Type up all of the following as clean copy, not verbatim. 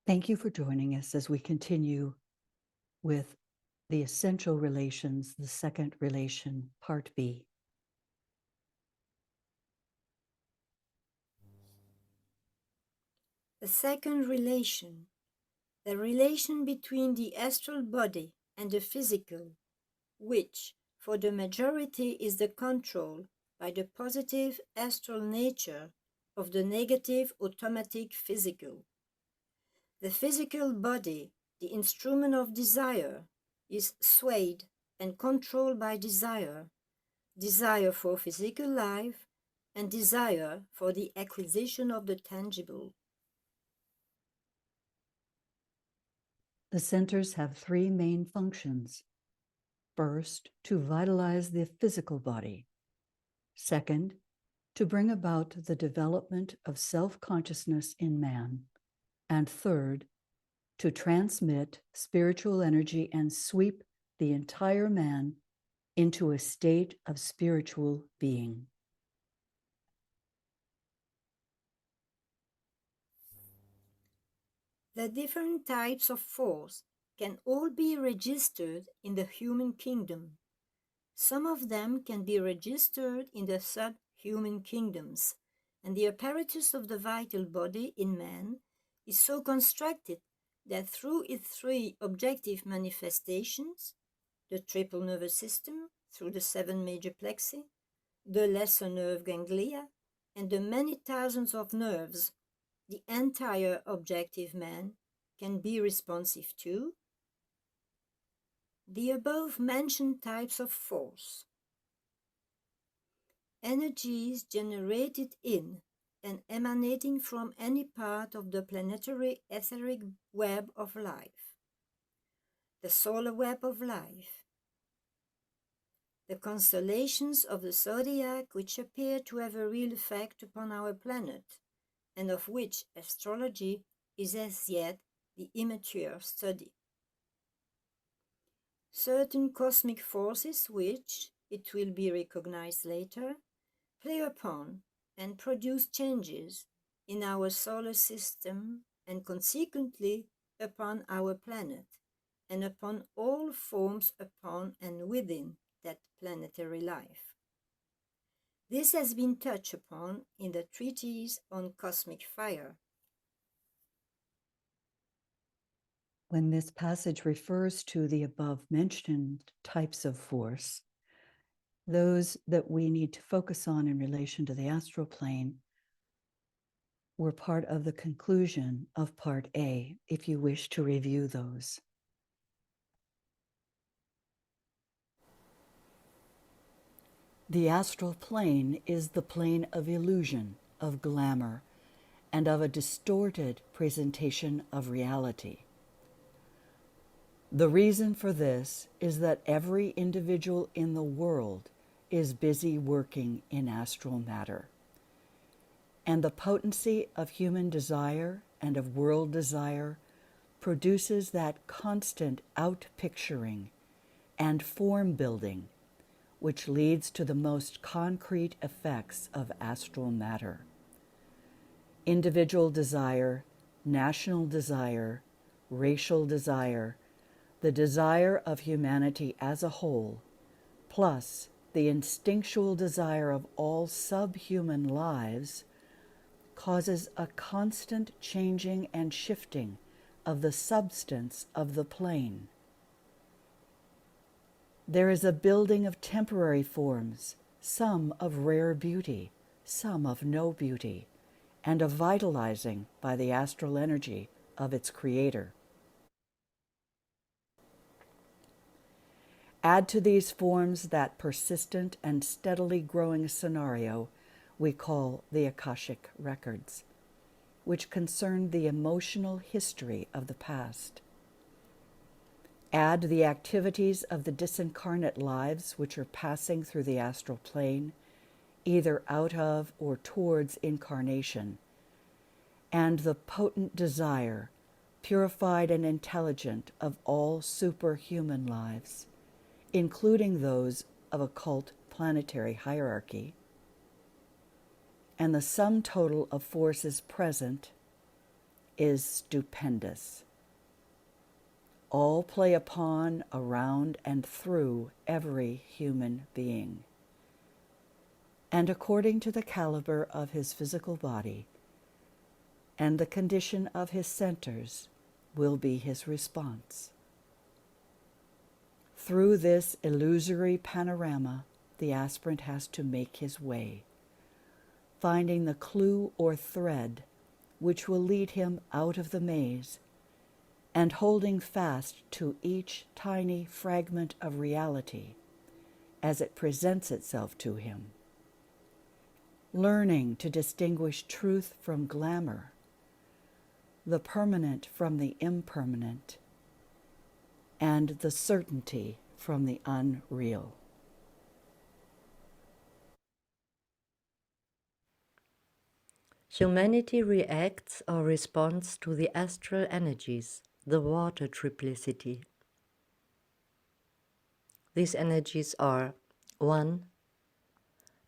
Thank you for joining us as we continue with the essential relations, the second relation, part B. The second relation, the relation between the astral body and the physical, which, for the majority, is the control by the positive astral nature of the negative automatic physical. The physical body, the instrument of desire, is swayed and controlled by desire, desire for physical life and desire for the acquisition of the tangible. The centers have three main functions. First, to vitalize the physical body. Second, to bring about the development of self-consciousness in man. And third, to transmit spiritual energy and sweep the entire man into a state of spiritual being. The different types of force can all be registered in the human kingdom. Some of them can be registered in the subhuman kingdoms, and the apparatus of the vital body in man is so constructed that through its three objective manifestations, the triple nervous system through the 7 major plexi, the lesser nerve ganglia, and the many thousands of nerves, the entire objective man can be responsive to the above-mentioned types of force. Energies generated in and emanating from any part of the planetary etheric web of life, the solar web of life, the constellations of the zodiac which appear to have a real effect upon our planet, and of which astrology is as yet the immature study. Certain cosmic forces which, it will be recognized later, play upon and produce changes in our solar system and consequently upon our planet and upon all forms upon and within that planetary life. This has been touched upon in the treatise on cosmic fire. When this passage refers to the above-mentioned types of force, those that we need to focus on in relation to the astral plane were part of the conclusion of part A, if you wish to review those. The astral plane is the plane of illusion, of glamour, and of a distorted presentation of reality. The reason for this is that every individual in the world is busy working in astral matter. And the potency of human desire and of world desire produces that constant outpicturing and form building which leads to the most concrete effects of astral matter. Individual desire, national desire, racial desire, the desire of humanity as a whole, plus the instinctual desire of all subhuman lives, causes a constant changing and shifting of the substance of the plane. There is a building of temporary forms, some of rare beauty, some of no beauty, and a vitalizing by the astral energy of its creator. Add to these forms that persistent and steadily growing scenario we call the Akashic Records, which concern the emotional history of the past. Add the activities of the disincarnate lives which are passing through the astral plane, either out of or towards incarnation, and the potent desire, purified and intelligent, of all superhuman lives, including those of occult planetary hierarchy, and the sum total of forces present is stupendous. All play upon, around, and through every human being. And according to the caliber of his physical body and the condition of his centers will be his response. Through this illusory panorama, the aspirant has to make his way, finding the clue or thread which will lead him out of the maze, and holding fast to each tiny fragment of reality as it presents itself to him, learning to distinguish truth from glamour, the permanent from the impermanent, and the certainty from the unreal. Humanity reacts or responds to the astral energies, the water triplicity. These energies are 1.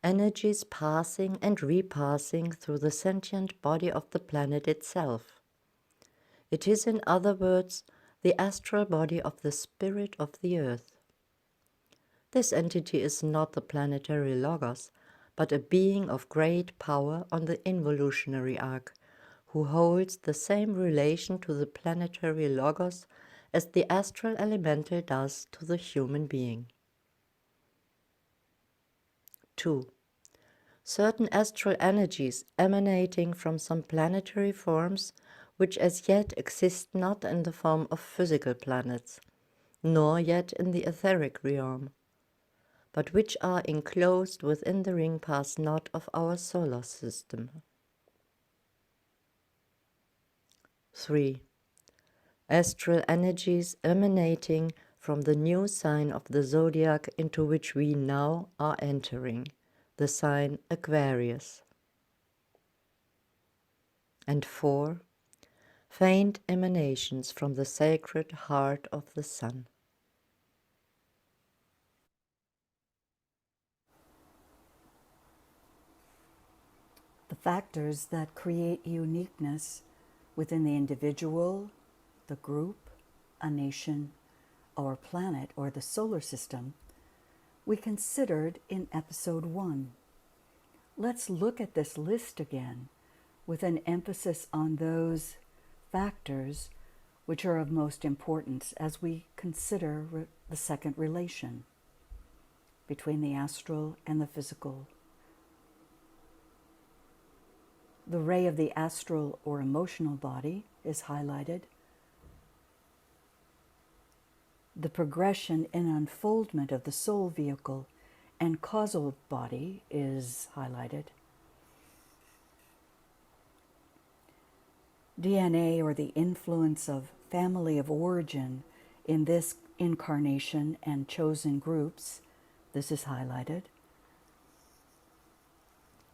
Energies passing and repassing through the sentient body of the planet itself. It is, in other words, the astral body of the spirit of the earth. This entity is not the planetary logos, but a being of great power on the involutionary arc, who holds the same relation to the planetary logos as the astral elemental does to the human being. 2. Certain astral energies emanating from some planetary forms which as yet exist not in the form of physical planets, nor yet in the etheric realm, but which are enclosed within the ring path knot of our solar system. 3. Astral energies emanating from the new sign of the zodiac into which we now are entering, the sign Aquarius. And 4. Faint emanations from the sacred heart of the sun. The factors that create uniqueness within the individual, the group, a nation, our planet, or the solar system, we considered in episode 1. Let's look at this list again with an emphasis on those factors which are of most importance as we consider the second relation between the astral and the physical. The ray of the astral or emotional body is highlighted. The progression and unfoldment of the soul vehicle and causal body is highlighted. DNA, or the influence of family of origin in this incarnation and chosen groups, this is highlighted.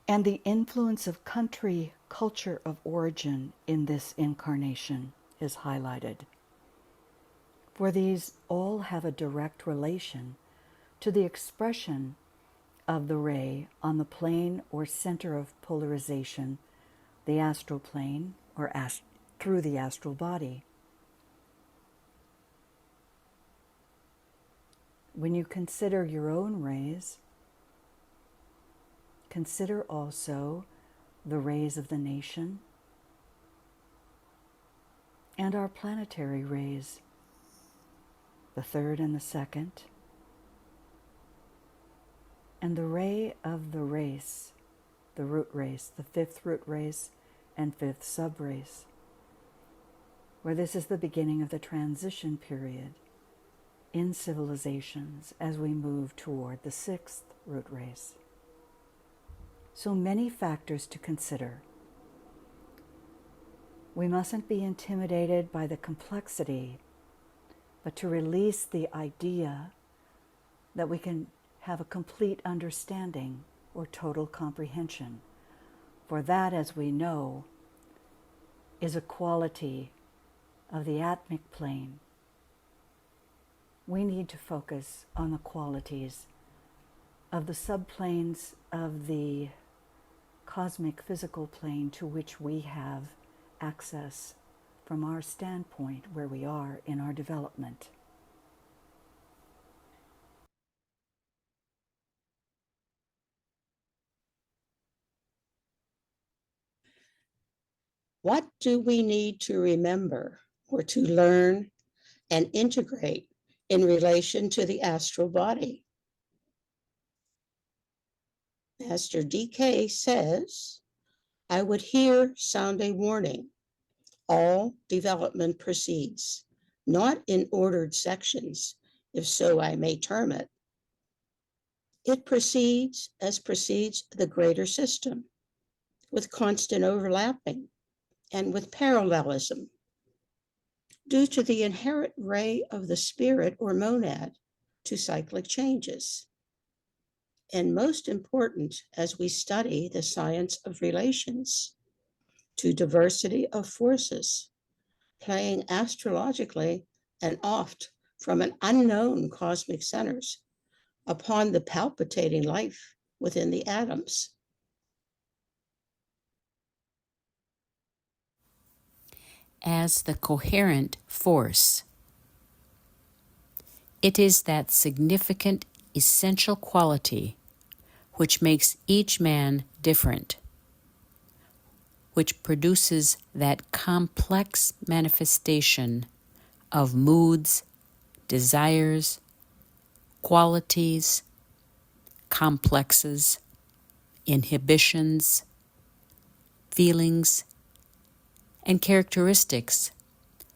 And the influence of country, culture of origin in this incarnation is highlighted. For these all have a direct relation to the expression of the ray on the plane or center of polarization, the astral plane, or through the astral body. When you consider your own rays, consider also the rays of the nation and our planetary rays, the third and the second, and the ray of the race, the root race, the fifth root race and fifth sub-race, where this is the beginning of the transition period in civilizations as we move toward the sixth root race. So many factors to consider. We mustn't be intimidated by the complexity, but to release the idea that we can have a complete understanding or total comprehension. For that, as we know, is a quality of the atmic plane. We need to focus on the qualities of the subplanes of the cosmic physical plane to which we have access from our standpoint where we are in our development. What do we need to remember or to learn and integrate in relation to the astral body? Master DK says, I would here sound a warning. All development proceeds, not in ordered sections, if so I may term it. It proceeds as proceeds the greater system, with constant overlapping and with parallelism, due to the inherent ray of the spirit or monad to cyclic changes. And most important, as we study the science of relations, to diversity of forces, playing astrologically and oft from an unknown cosmic centers upon the palpitating life within the atoms. As the coherent force, it is that significant essential quality which makes each man different, which produces that complex manifestation of moods, desires, qualities, complexes, inhibitions, feelings, and characteristics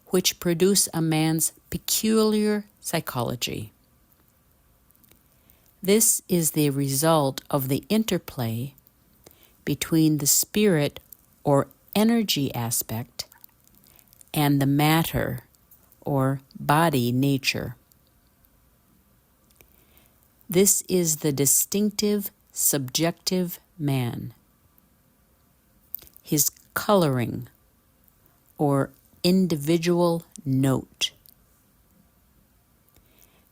which produce a man's peculiar psychology. This is the result of the interplay between the spirit or energy aspect and the matter or body nature. This is the distinctive subjective man, his coloring or individual note.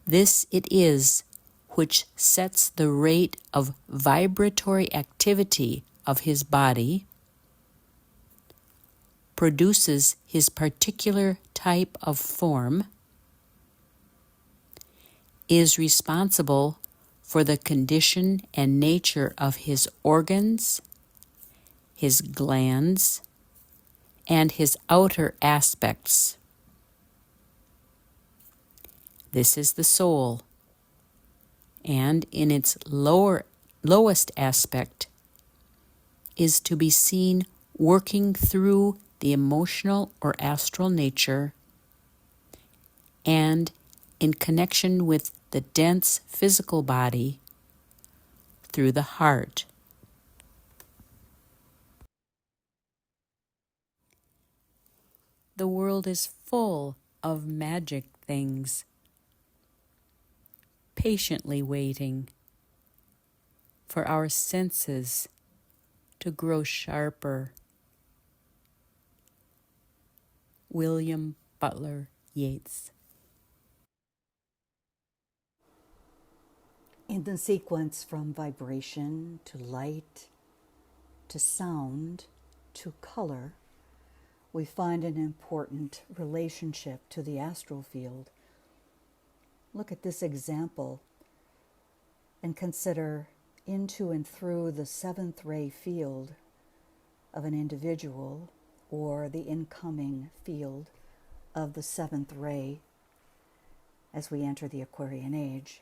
This it is which sets the rate of vibratory activity of his body, produces his particular type of form, is responsible for the condition and nature of his organs, his glands, and his outer aspects. This is the soul, and in its lowest aspect is to be seen working through the emotional or astral nature and in connection with the dense physical body through the heart. The world is full of magic things, patiently waiting for our senses to grow sharper. William Butler Yeats. In the sequence from vibration to light to sound to color, we find an important relationship to the astral field. Look at this example and consider into and through the seventh ray field of an individual or the incoming field of the seventh ray as we enter the Aquarian age.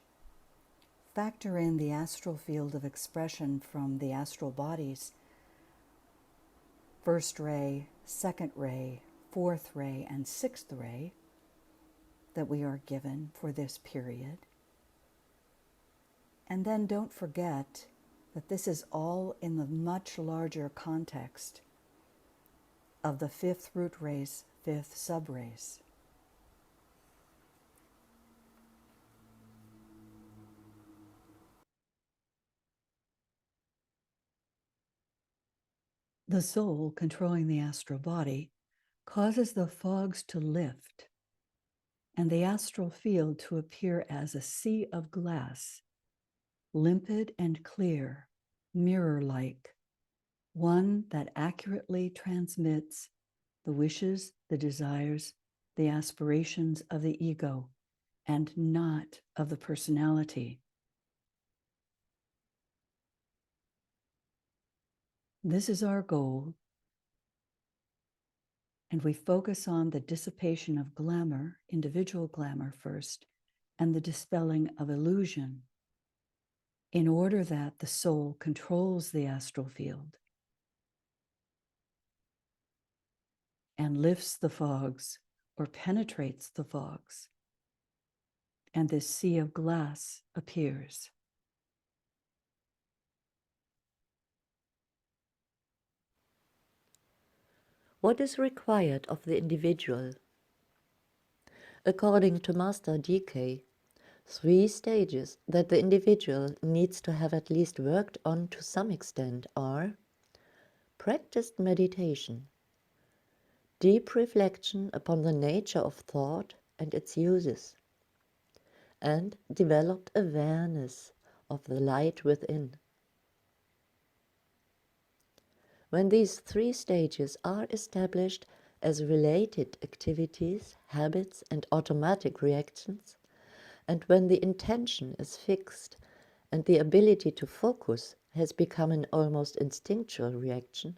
Factor in the astral field of expression from the astral bodies, first ray, second ray, fourth ray, and sixth ray that we are given for this period. And then don't forget that this is all in the much larger context of the fifth root race, fifth subrace. The soul controlling the astral body causes the fogs to lift and the astral field to appear as a sea of glass, limpid and clear, mirror-like, one that accurately transmits the wishes, the desires, the aspirations of the ego, and not of the personality. This is our goal, and we focus on the dissipation of glamour, individual glamour first, and the dispelling of illusion, in order that the soul controls the astral field and lifts the fogs or penetrates the fogs, and this sea of glass appears. What is required of the individual? According to Master DK, 3 stages that the individual needs to have at least worked on to some extent are practiced meditation, deep reflection upon the nature of thought and its uses, and developed awareness of the light within. When these 3 stages are established as related activities, habits, and automatic reactions, and when the intention is fixed and the ability to focus has become an almost instinctual reaction,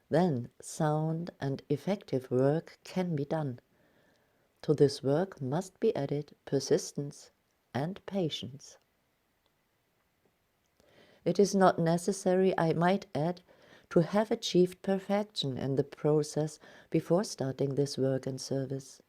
then sound and effective work can be done. To this work must be added persistence and patience. It is not necessary, I might add, to have achieved perfection in the process before starting this work and service.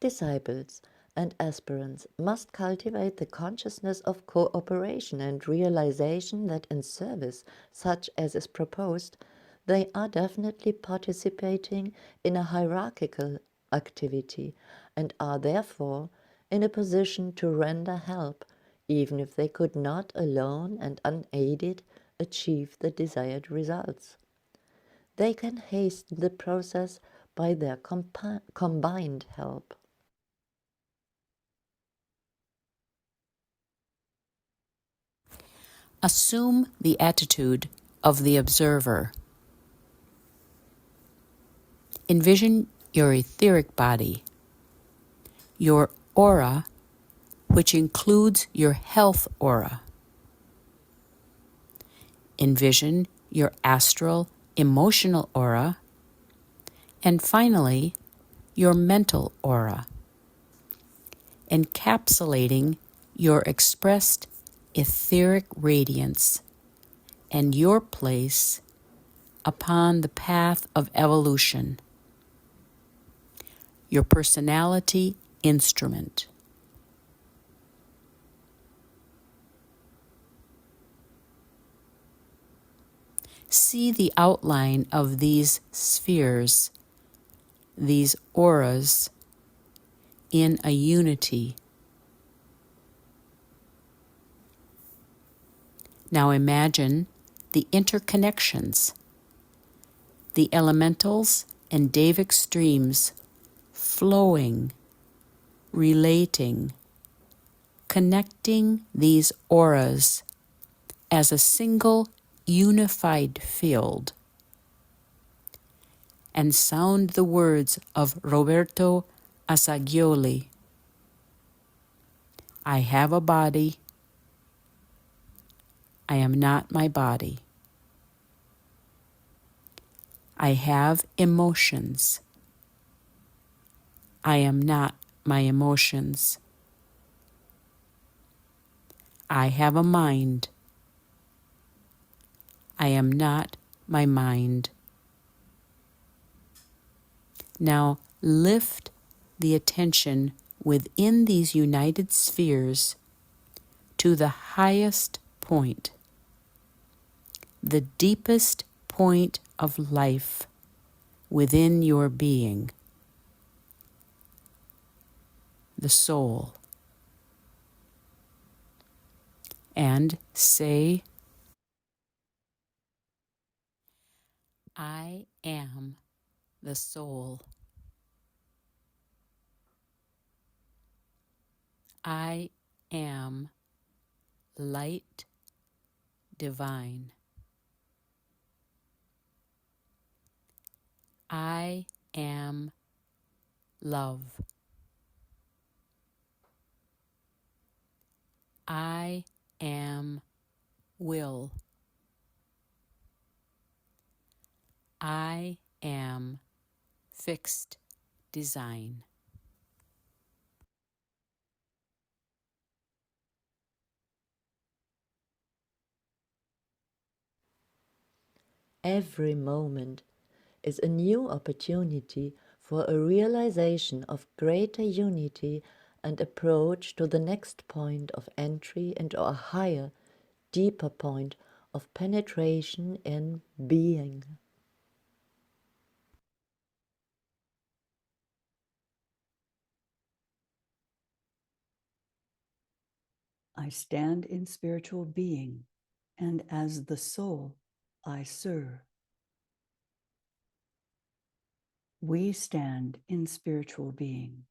Disciples and aspirants must cultivate the consciousness of cooperation and realization that in service such as is proposed, they are definitely participating in a hierarchical activity and are therefore in a position to render help, even if they could not alone and unaided achieve the desired results. They can hasten the process by their combined help. Assume the attitude of the observer. Envision your etheric body, your aura, which includes your health aura. Envision your astral emotional aura, and finally, your mental aura, encapsulating your expressed etheric radiance and your place upon the path of evolution, your personality instrument. See the outline of these spheres, these auras, in a unity. Now imagine the interconnections, the elementals and Davic streams flowing, relating, connecting these auras as a single unified field. And sound the words of Roberto Assagioli. I have a body. I am not my body. I have emotions. I am not my emotions. I have a mind. I am not my mind. Now lift the attention within these united spheres to the highest point, the deepest point of life within your being, the soul, and say, I am the soul. I am light divine. I am love. I am will. I am fixed design. Every moment is a new opportunity for a realization of greater unity and approach to the next point of entry into a higher, deeper point of penetration in being. I stand in spiritual being, and as the soul, I serve. We stand in spiritual being,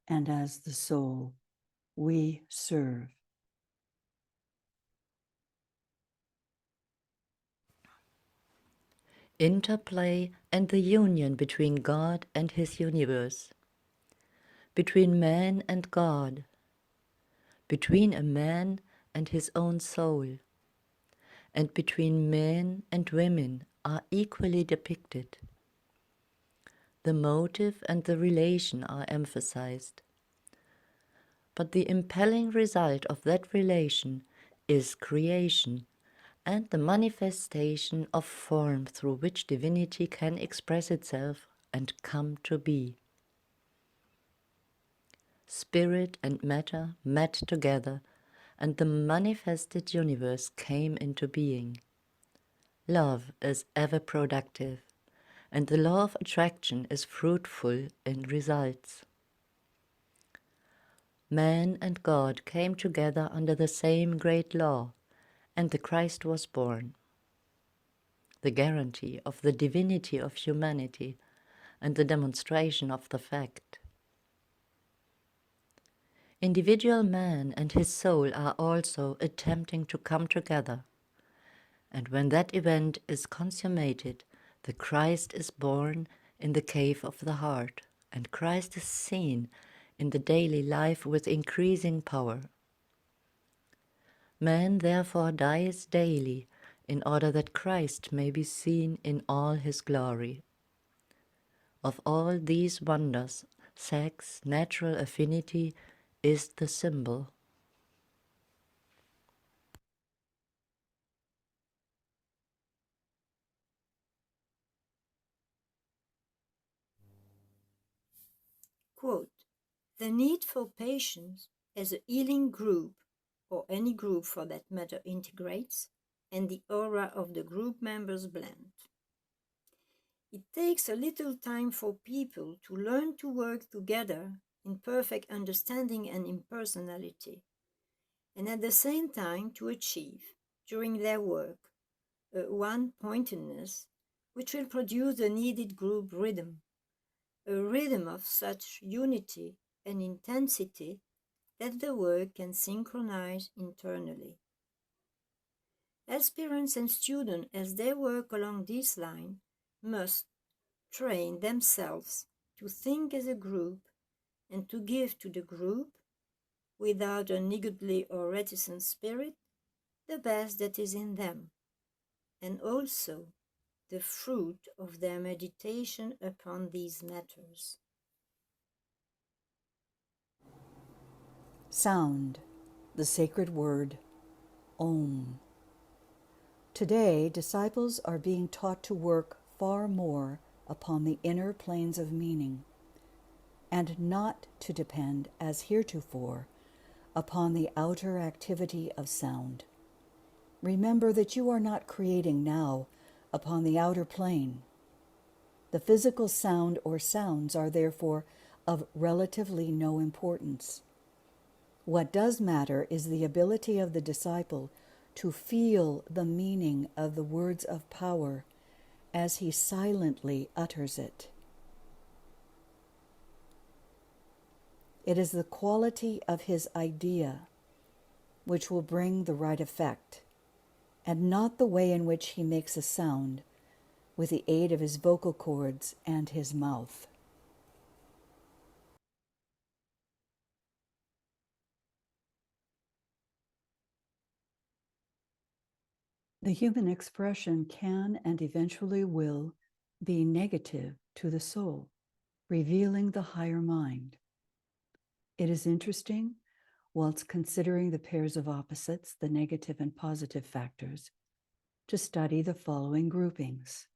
and as the soul, we serve. Interplay and the union between God and His universe, between man and God, between a man and his own soul, and between men and women are equally depicted. The motive and the relation are emphasized, but the impelling result of that relation is creation and the manifestation of form through which divinity can express itself and come to be. Spirit and matter met together, and the manifested universe came into being. Love is ever productive, and the law of attraction is fruitful in results. Man and God came together under the same great law, and the Christ was born. The guarantee of the divinity of humanity and the demonstration of the fact. Individual man and his soul are also attempting to come together, and when that event is consummated, the Christ is born in the cave of the heart, and Christ is seen in the daily life with increasing power. Man therefore dies daily in order that Christ may be seen in all his glory. Of all these wonders, sex, natural affinity, is the symbol. Quote, the need for patience as a healing group, or any group for that matter, integrates, and the aura of the group members blend. It takes a little time for people to learn to work together in perfect understanding and impersonality, and at the same time to achieve, during their work, a one-pointedness which will produce the needed group rhythm, a rhythm of such unity and intensity that the work can synchronize internally. Aspirants and students, as they work along this line, must train themselves to think as a group and to give to the group, without a niggardly or reticent spirit, the best that is in them, and also the fruit of their meditation upon these matters. Sound, the sacred word, Om. Today, disciples are being taught to work far more upon the inner planes of meaning, and not to depend, as heretofore, upon the outer activity of sound. Remember that you are not creating now upon the outer plane. The physical sound or sounds are therefore of relatively no importance. What does matter is the ability of the disciple to feel the meaning of the words of power as he silently utters it. It is the quality of his idea which will bring the right effect, and not the way in which he makes a sound, with the aid of his vocal cords and his mouth. The human expression can and eventually will be negative to the soul, revealing the higher mind. It is interesting, whilst considering the pairs of opposites, the negative and positive factors, to study the following groupings.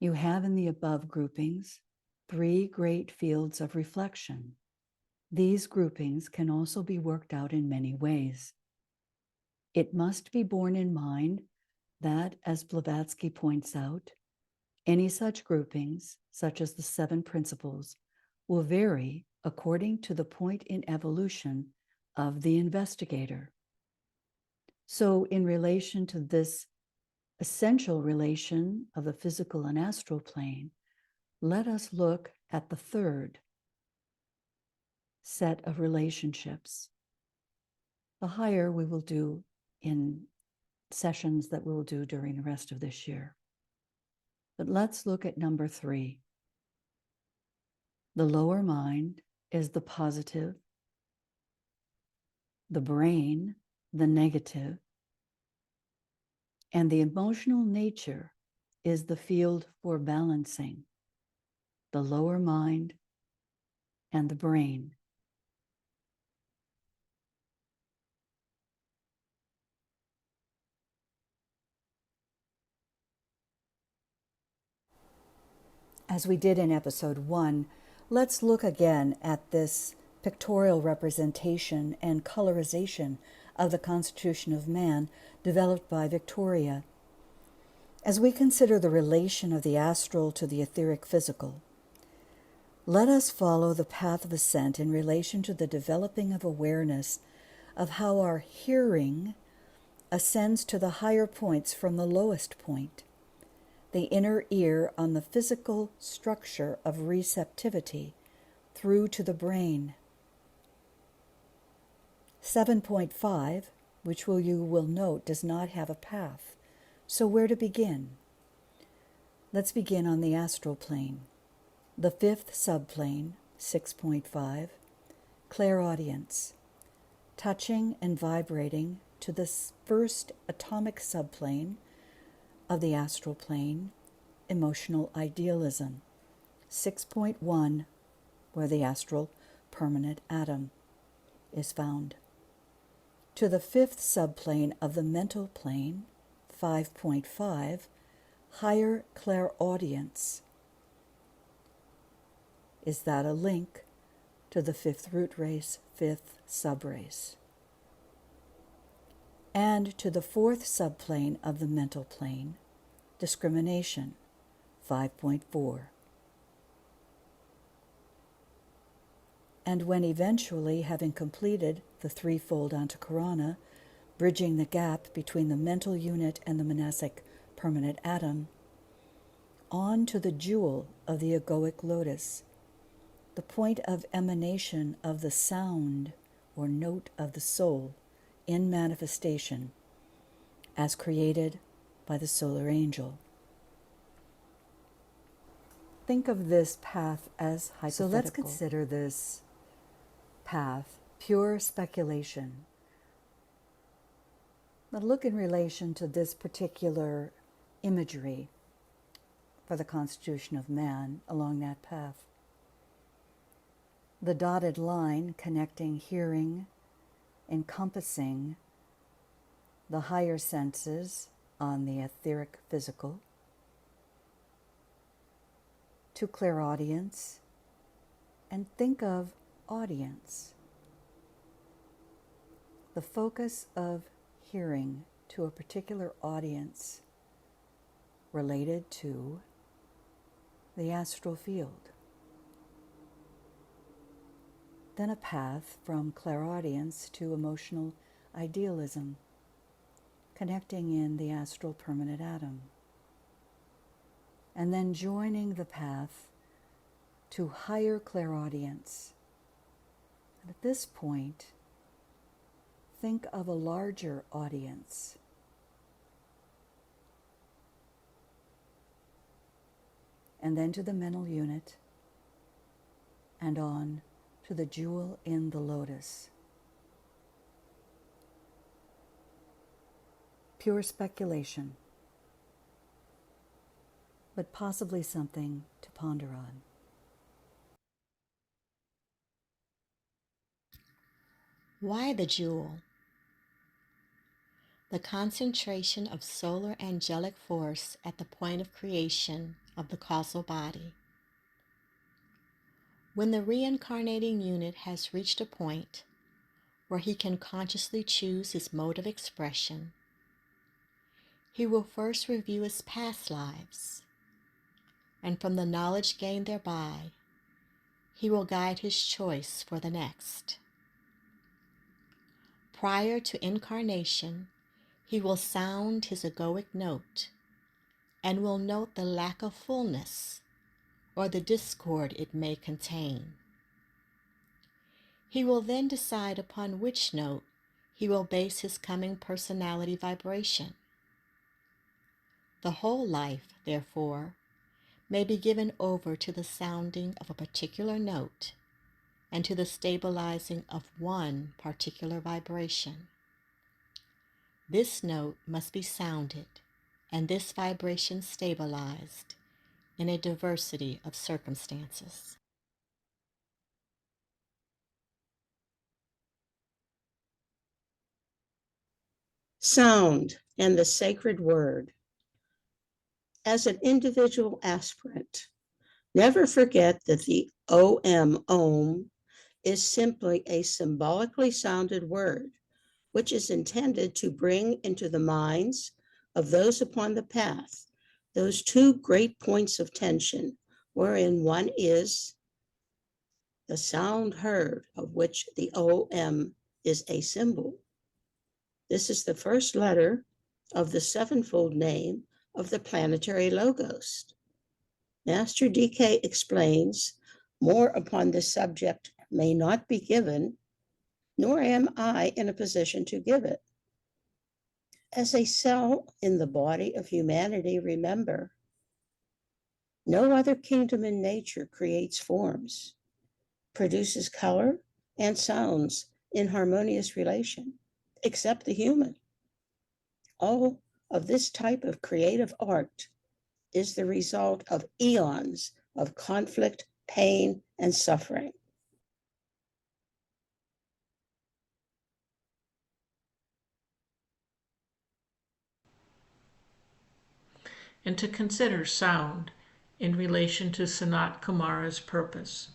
You have in the above groupings 3 great fields of reflection. These groupings can also be worked out in many ways. It must be borne in mind that, as Blavatsky points out, any such groupings, such as the 7 principles, will vary according to the point in evolution of the investigator. So, in relation to this essential relation of the physical and astral plane, let us look at the 3rd set of relationships. The higher we will do in sessions that we will do during the rest of this year. But let's look at number 3. The lower mind is the positive, the brain, the negative, and the emotional nature is the field for balancing the lower mind and the brain. As we did in episode 1, let's look again at this pictorial representation and colorization of the Constitution of Man developed by Victoria. As we consider the relation of the astral to the etheric physical, let us follow the path of ascent in relation to the developing of awareness of how our hearing ascends to the higher points from the lowest point, the inner ear on the physical structure of receptivity through to the brain. 7.5, which you will note, does not have a path. So where to begin? Let's begin on the astral plane. The 5th subplane, 6.5, clairaudience, touching and vibrating to the first atomic subplane of the astral plane, emotional idealism, 6.1, where the astral permanent atom is found. To the 5th subplane of the mental plane, 5.5, higher clairaudience. Is that a link to the 5th root race, 5th subrace? And to the 4th subplane of the mental plane, discrimination, 5.4. And when eventually, having completed the threefold antakarana, bridging the gap between the mental unit and the monastic permanent atom, on to the jewel of the egoic lotus, the point of emanation of the sound or note of the soul in manifestation, as created by the solar angel. Think of this path as hypothetical. So let's consider this path pure speculation. But look in relation to this particular imagery for the Constitution of Man along that path. The dotted line connecting hearing, encompassing the higher senses on the etheric physical, to clairaudience, and think of audience. The focus of hearing to a particular audience related to the astral field. Then a path from clairaudience to emotional idealism, connecting in the astral permanent atom. And then joining the path to higher clairaudience. And at this point, think of a larger audience. and then to the mental unit, and on to the jewel in the lotus. Pure speculation, but possibly something to ponder on. Why the jewel? The concentration of solar angelic force at the point of creation of the causal body. When the reincarnating unit has reached a point where he can consciously choose his mode of expression, he will first review his past lives, and from the knowledge gained thereby, he will guide his choice for the next. Prior to incarnation, he will sound his egoic note and will note the lack of fullness or the discord it may contain. He will then decide upon which note he will base his coming personality vibration. The whole life, therefore, may be given over to the sounding of a particular note and to the stabilizing of one particular vibration. This note must be sounded and this vibration stabilized in a diversity of circumstances. Sound and the sacred word. As an individual aspirant, never forget that the Om is simply a symbolically sounded word, which is intended to bring into the minds of those upon the path those two great points of tension, wherein one is the sound heard, of which the Om is a symbol. This is the first letter of the sevenfold name of the planetary logos. Master DK explains more upon this subject may not be given, nor am I in a position to give it. As a cell in the body of humanity, remember, no other kingdom in nature creates forms, produces color and sounds in harmonious relation, except the human. All of this type of creative art is the result of eons of conflict, pain, and suffering. And to consider sound in relation to Sanat Kumara's purpose.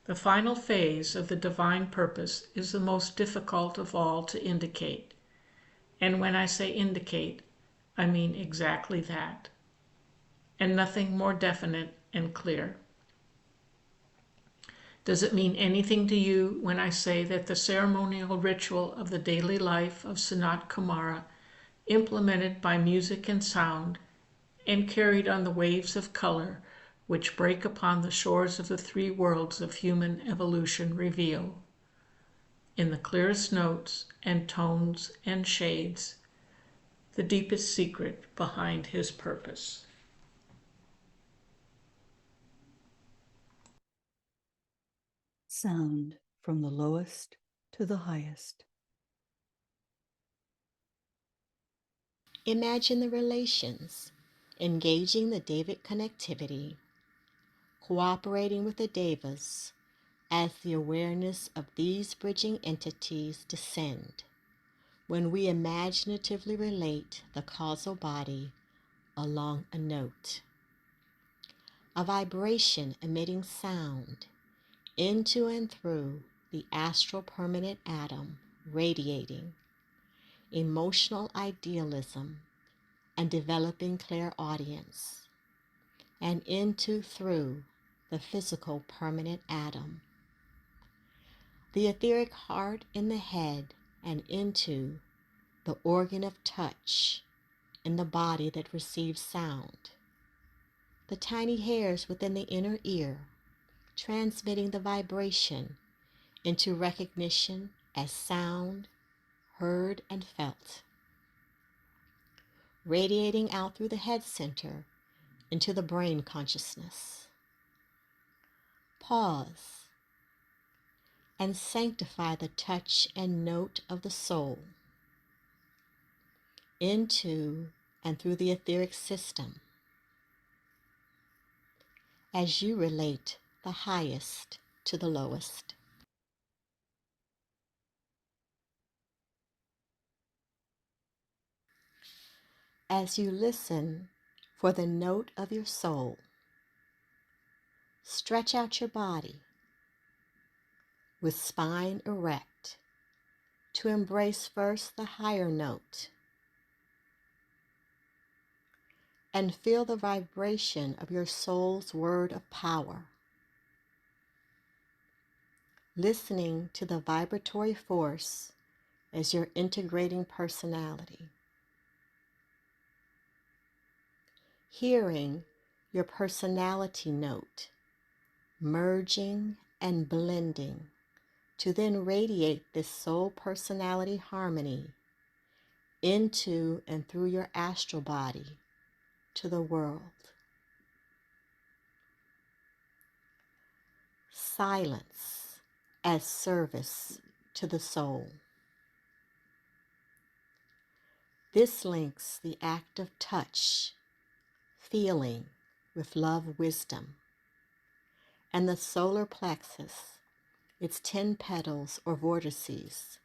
The final phase of the divine purpose is the most difficult of all to indicate. And when I say indicate, I mean exactly that, and nothing more definite and clear. Does it mean anything to you when I say that the ceremonial ritual of the daily life of Sanat Kumara, implemented by music and sound, and carried on the waves of color which break upon the shores of the three worlds of human evolution, reveal, in the clearest notes and tones and shades, the deepest secret behind his purpose? Sound from the lowest to the highest. Imagine the relations, engaging the Devic connectivity, cooperating with the Devas as the awareness of these bridging entities descend when we imaginatively relate the causal body along a note. A vibration emitting sound into and through the astral permanent atom, radiating emotional idealism and developing clairaudience, and into through the physical permanent atom, the etheric heart in the head, and into the organ of touch in the body that receives sound, the tiny hairs within the inner ear, transmitting the vibration into recognition as sound, heard and felt, radiating out through the head center into the brain consciousness. Pause and sanctify the touch and note of the soul into and through the etheric system as you relate the highest to the lowest. As you listen for the note of your soul, stretch out your body with spine erect to embrace first the higher note and feel the vibration of your soul's word of power, listening to the vibratory force as your integrating personality, hearing your personality note merging and blending to then radiate this soul personality harmony into and through your astral body to the world. Silence as service to the soul. This links the act of touch, feeling with love wisdom, and the solar plexus, its 10 petals or vortices,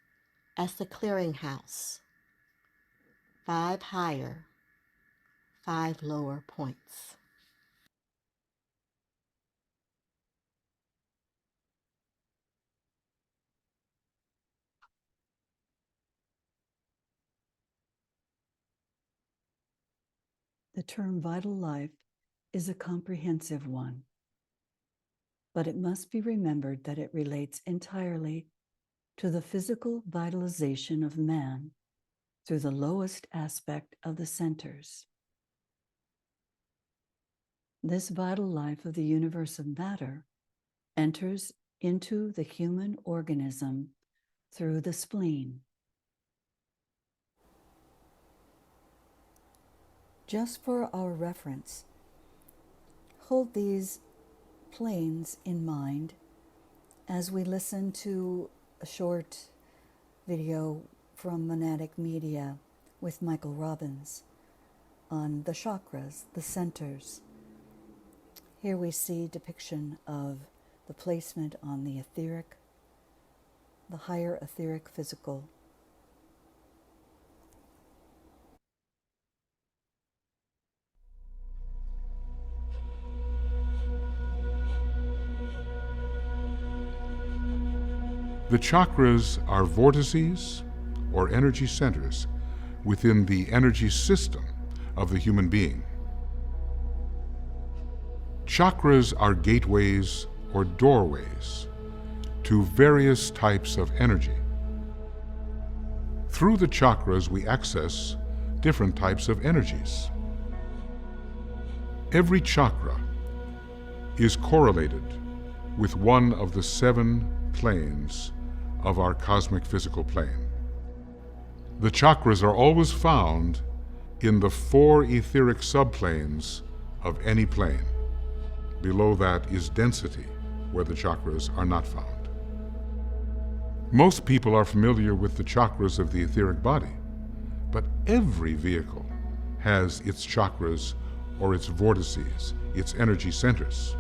as the clearinghouse, 5 higher, 5 lower points. The term vital life is a comprehensive one, but it must be remembered that it relates entirely to the physical vitalization of man through the lowest aspect of the centers. This vital life of the universe of matter enters into the human organism through the spleen. Just for our reference, hold these planes in mind as we listen to a short video from Monadic Media with Michael Robbins on the chakras, the centers. Here we see depiction of the placement on the etheric, the higher etheric physical. The chakras are vortices or energy centers within the energy system of the human being. Chakras are gateways or doorways to various types of energy. Through the chakras, we access different types of energies. Every chakra is correlated with one of the 7 planes of our cosmic physical plane. The chakras are always found in the 4 etheric subplanes of any plane. Below that is density, where the chakras are not found. Most people are familiar with the chakras of the etheric body, but every vehicle has its chakras or its vortices, its energy centers.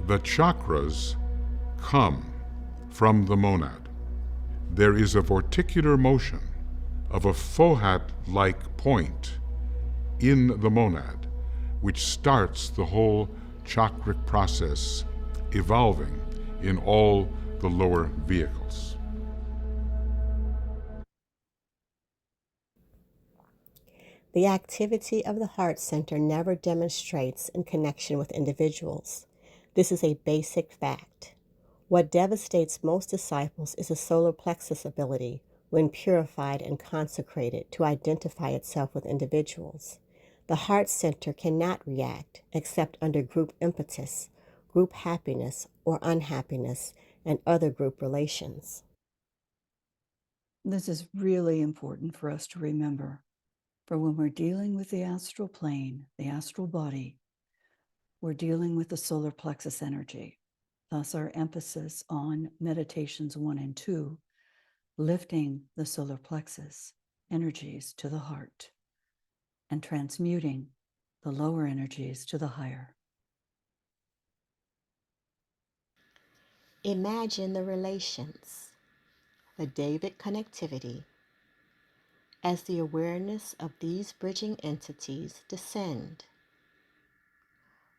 The chakras come from the monad. There is a vorticular motion of a fohat-like point in the monad, which starts the whole chakric process evolving in all the lower vehicles. The activity of the heart center never demonstrates in connection with individuals. This is a basic fact. What devastates most disciples is the solar plexus ability, when purified and consecrated, to identify itself with individuals. The heart center cannot react except under group impetus, group happiness or unhappiness, and other group relations. This is really important for us to remember. For when we're dealing with the astral plane, the astral body, we're dealing with the solar plexus energy. Thus, our emphasis on meditations 1 and 2, lifting the solar plexus energies to the heart and transmuting the lower energies to the higher. Imagine the relations, the David connectivity, as the awareness of these bridging entities descend.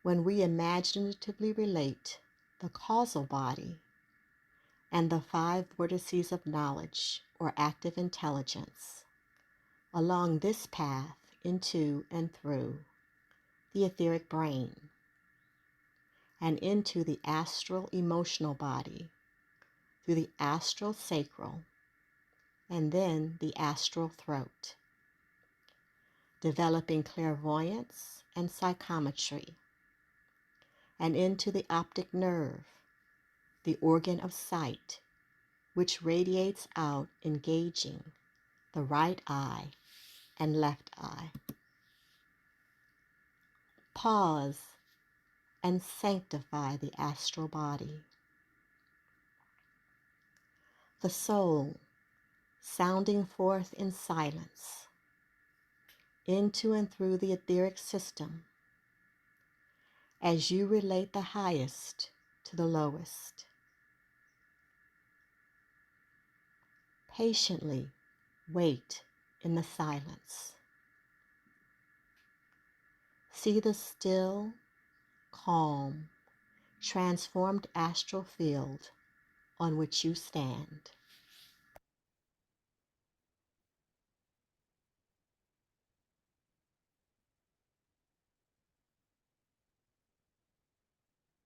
When we imaginatively relate the causal body and the 5 vortices of knowledge or active intelligence along this path into and through the etheric brain and into the astral emotional body through the astral sacral and then the astral throat, developing clairvoyance and psychometry, and into the optic nerve, the organ of sight, which radiates out, engaging the right eye and left eye. Pause and sanctify the astral body. The soul, sounding forth in silence, into and through the etheric system, as you relate the highest to the lowest. Patiently wait in the silence. See the still, calm, transformed astral field on which you stand.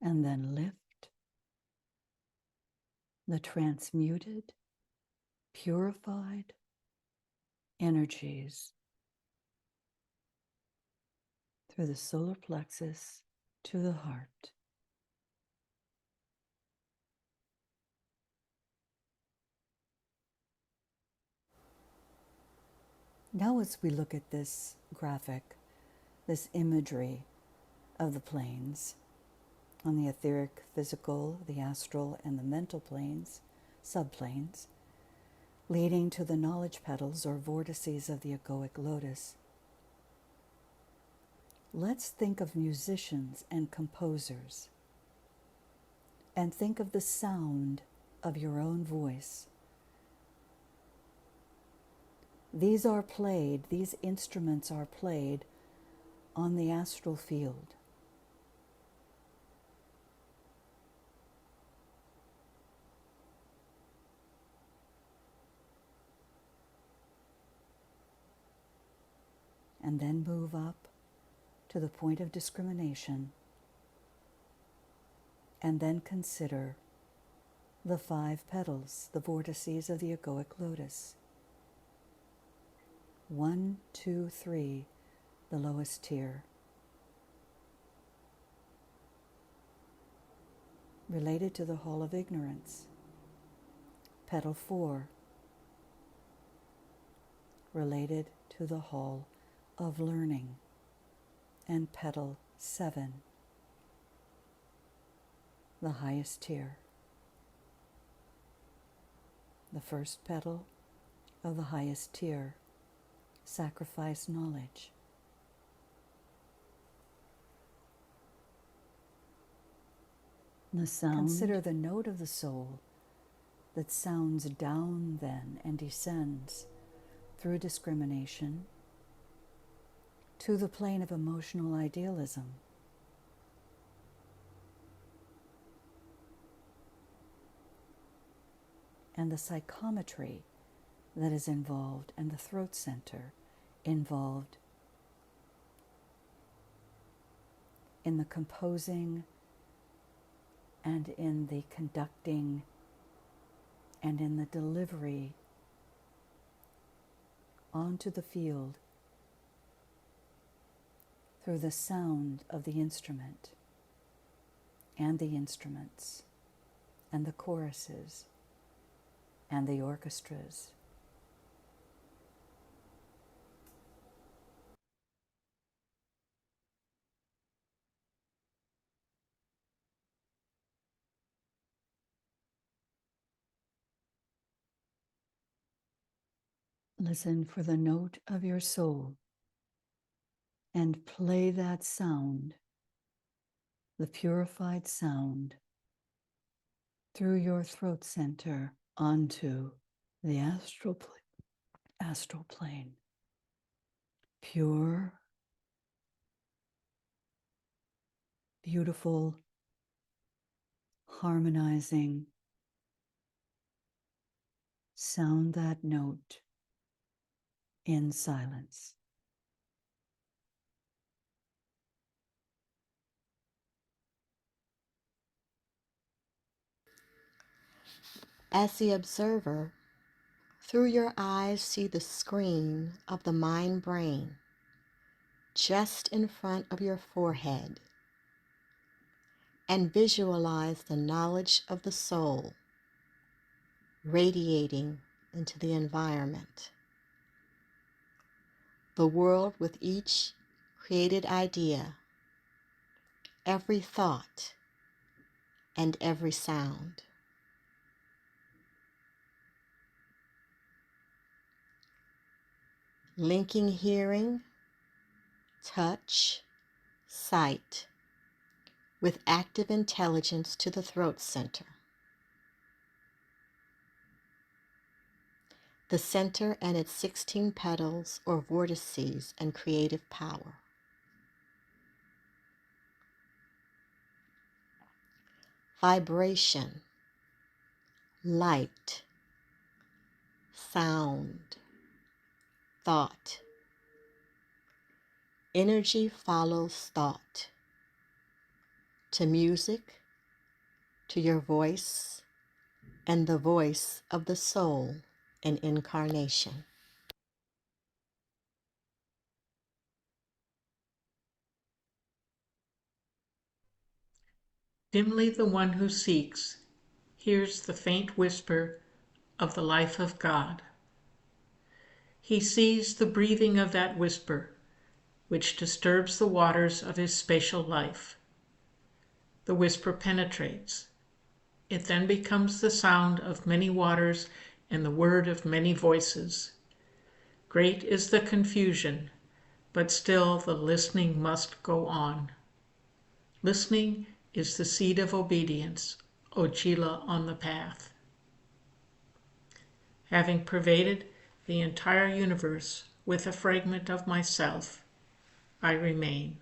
And then lift the transmuted, purified energies through the solar plexus to the heart. Now, as we look at this graphic, this imagery of the planes on the etheric, physical, the astral, and the mental planes, subplanes, leading to the knowledge petals or vortices of the egoic lotus, let's think of musicians and composers, and think of the sound of your own voice. These instruments are played on the astral field. And then move up to the point of discrimination, and then consider the 5 petals, the vortices of the egoic lotus. 1, 2, 3, the lowest tier. Related to the hall of ignorance. Petal 4, related to the hall of learning. And petal 7, the highest tier. The first petal of the highest tier, sacrifice knowledge. The sound. Consider the note of the soul that sounds down then and descends through discrimination to the plane of emotional idealism. And the psychometry that is involved, and the throat center involved in the composing and in the conducting and in the delivery onto the field through the sound of the instrument and the instruments and the choruses and the orchestras. Listen for the note of your soul and play that sound, the purified sound, through your throat center onto the astral plane. Pure, beautiful, harmonizing. Sound that note in silence. As the observer, through your eyes see the screen of the mind brain just in front of your forehead, and visualize the knowledge of the soul radiating into the environment. The world with each created idea, every thought, and every sound. Linking hearing, touch, sight with active intelligence to the throat center. The center and its 16 petals or vortices and creative power. Vibration, light, sound, thought. Energy follows thought. To music, to your voice, and the voice of the soul in incarnation. Dimly the one who seeks hears the faint whisper of the life of God. He sees the breathing of that whisper, which disturbs the waters of his spatial life. The whisper penetrates. It then becomes the sound of many waters and the word of many voices. Great is the confusion, but still the listening must go on. Listening is the seed of obedience, Ojila on the path. Having pervaded the entire universe with a fragment of myself, I remain.